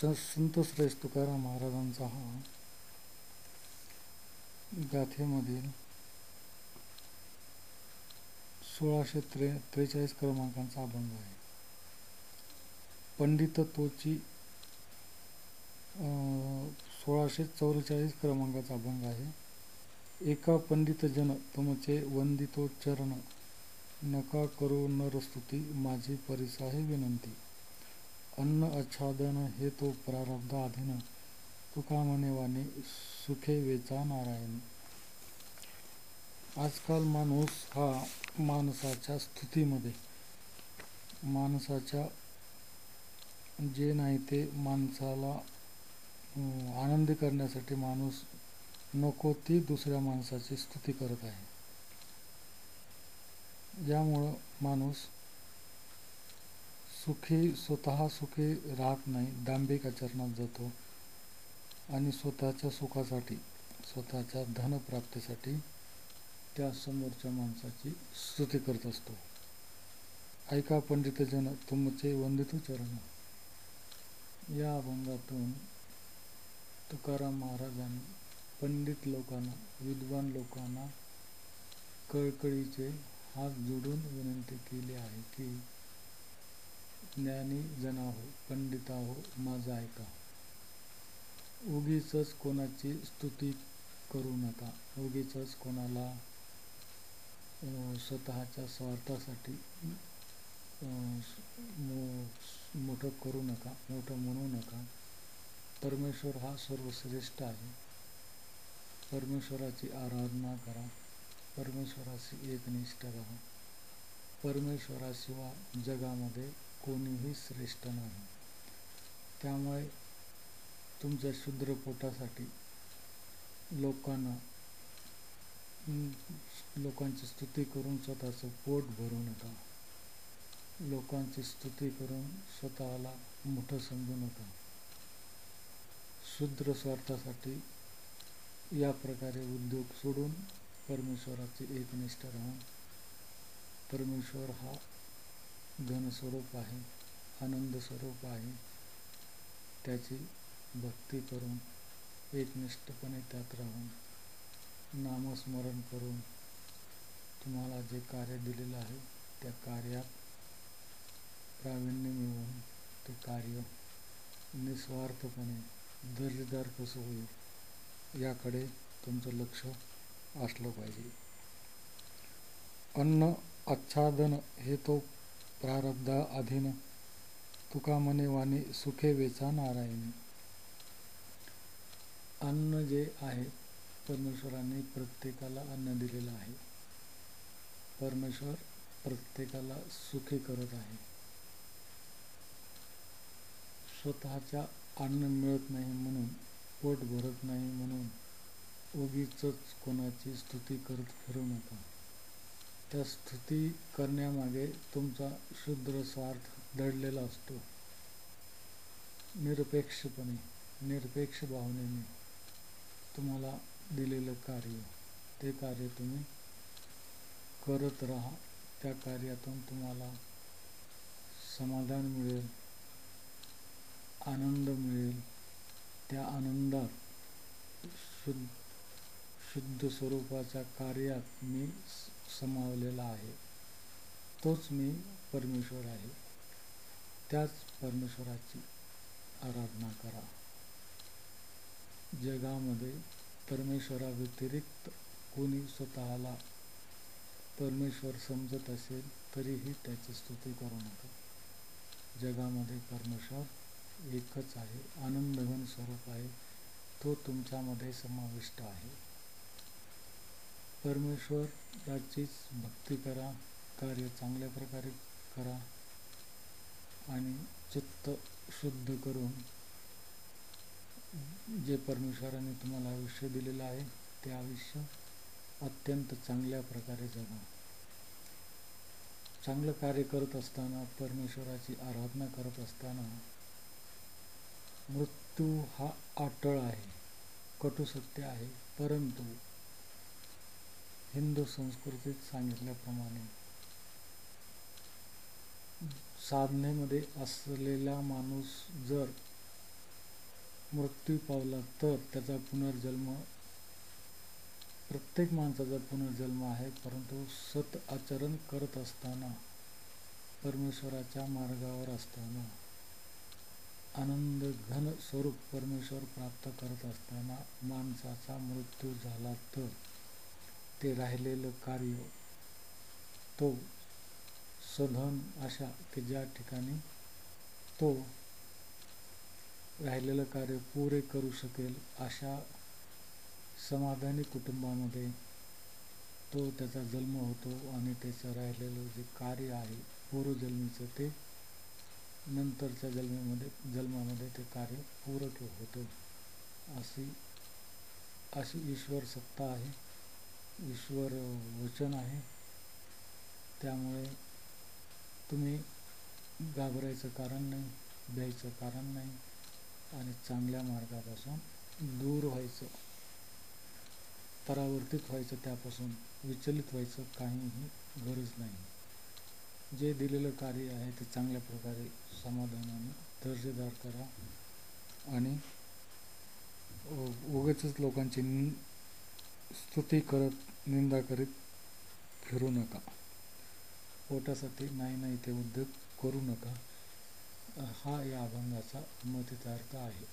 संत श्रेष्ठ तुकाराम महाराजांचा हा गाथेमधील 1643 क्रमांकाचा अभंग आहे. पंडितत्वाची 1644 क्रमांकाचा अभंग आहे. एका पंडित जन तुमचे वंदितो चरण, नका करू नरस्तुती माझी परिसाही विनंती. अन्न आच्छादन हे तो प्रारब्ध अधीन, तुका म्हणे वाणी सुखे वेचा नारायण. आजकाल माणूस हा माणसाच्या स्तुतीमध्ये, माणसाच्या जे नाही ते माणसाला आनंदी करण्यासाठी माणूस नको ती दुसऱ्या माणसाची स्तुती करत आहे. यामुळं माणूस स्वतः सुखी राहत नाही, दांभिक आचरणात जातो आणि स्वतःच्या सुखासाठी, स्वतःच्या धनप्राप्तीसाठी त्या समोरच्या माणसाची स्तुती करत असतो. ऐका पंडितजन तुमचे वंदितो चरण. या अभंगातून तुकाराम महाराजांनी पंडित लोकांना, विद्वान लोकांना कळकळीचे हात जोडून विनंती केली आहे की ज्ञानी जनाहो, पंडिताहो, माझं ऐका. उगीचच कोणाची स्तुती करू नका. उगीचच कोणाला स्वतःच्या स्वार्थासाठी मोठं करू नका, मोठं म्हणू नका. परमेश्वर हा सर्वश्रेष्ठ आहे. परमेश्वराची आराधना करा, परमेश्वराशी एकनिष्ठ राहा. परमेश्वराशिवाय जगामध्ये कोणीही श्रेष्ठ नाही. त्यामुळे तुमच्या क्षुद्र पोटासाठी लोकांची स्तुती करून स्वतःचं पोट भरू नका. लोकांची स्तुती करून स्वतःला मोठं समजू नका. क्षुद्र स्वार्थासाठी या प्रकारे उद्योग सोडून परमेश्वराची एकनिष्ठ राहून, परमेश्वर हा घनस्वरूप आहे, आनंद स्वरूप आहे, त्याची भक्ती करून एकनिष्ठपणे त्यात राहून नामस्मरण करून तुम्हाला जे कार्य दिलेलं आहे त्या कार्यात प्रावीण्य मिळवून ते कार्य निस्वार्थपणे दर्जेदार कसं होईल याकडे तुमचं लक्ष असलं पाहिजे. अन्न आच्छादन हे तो प्रारब्ध अधीन, तुका म्हणे वाणी सुखे वेचा नारायण. अन्न जे आहे, परमेश्वराने प्रत्येकाला अन्न दिलेलं आहे. परमेश्वर प्रत्येकाला सुखी करत आहे. स्वतःच्या अन्न मिळत नाही म्हणून, पोट भरत नाही म्हणून उगीचच कोणाची स्तुती करत फिरू नका. त्या स्तुती करण्यामागे तुमचा क्षुद्र स्वार्थ दडलेला असतो. निरपेक्षपणे, निरपेक्ष भावनेने तुम्हाला दिलेलं कार्य, ते कार्य तुम्ही करत राहा. त्या कार्यातून तुम्हाला समाधान मिळेल, आनंद मिळेल. त्या आनंदात शुद्ध स्वरूपाच्या कार्यात मी समावलेला आहे. तोच मी परमेश्वर आहे. त्याच परमेश्वराची आराधना करा. जगामध्ये परमेश्वराव्यतिरिक्त कोणी स्वतःला परमेश्वर समजत असेल तरीही त्याची स्तुती करू नका. जगामध्ये परमेश्वर एकच आहे, आनंदघन स्वरूप आहे. तो तुमच्यामध्ये समाविष्ट आहे. परमेश्वराचीच भक्ती करा, कार्य चांगल्या प्रकारे करा आणि चित्त शुद्ध करून जे परमेश्वराने तुम्हाला आयुष्य दिलेलं आहे ते आयुष्य अत्यंत चांगल्या प्रकारे जगा. चांगलं कार्य करत असताना, परमेश्वराची आराधना करत असताना मृत्यू हा अटळ आहे, कटू सत्य आहे. परंतु हिंदू संस्कृतीत सांगितल्याप्रमाणे साधनेमध्ये असलेला माणूस जर मृत्यू पावला तर त्याचा पुनर्जन्म, प्रत्येक माणसाचा पुनर्जन्म आहे, परंतु सत आचरण करत असताना, परमेश्वराच्या मार्गावर असताना, आनंद घन स्वरूप परमेश्वर प्राप्त करत असताना माणसाचा मृत्यू झाला तर ते राहिलेलं कार्य, तो सधन अशा की ज्या ठिकाणी तो राहिलेलं कार्य पुरे करू शकेल अशा समाधानी कुटुंबामध्ये तो त्याचा जन्म होतो आणि त्याचं राहिलेलं जे कार्य आहे पूर्वजन्मीचं ते नंतरच्या जन्मामध्ये ते कार्य पूरक होतं. अशी ईश्वर सत्ता आहे, ईश्वर वचन आहे. त्यामुळे तुम्ही घाबरायचं कारण नाही, भ्यायचं कारण नाही आणि चांगल्या मार्गापासून दूर व्हायचं, परावर्तित व्हायचं, त्यापासून विचलित व्हायचं काहीही गरज नाही. जे दिलेलं कार्य आहे ते चांगल्या प्रकारे समाधानाने दर्जेदार करा आणि उगाचच लोकांची स्तुती करत, निंदा करीत फिरू नका. पोटासाठी नाही ते उद्योग करू नका. हा या अभंगाचा मतितार्थ आहे.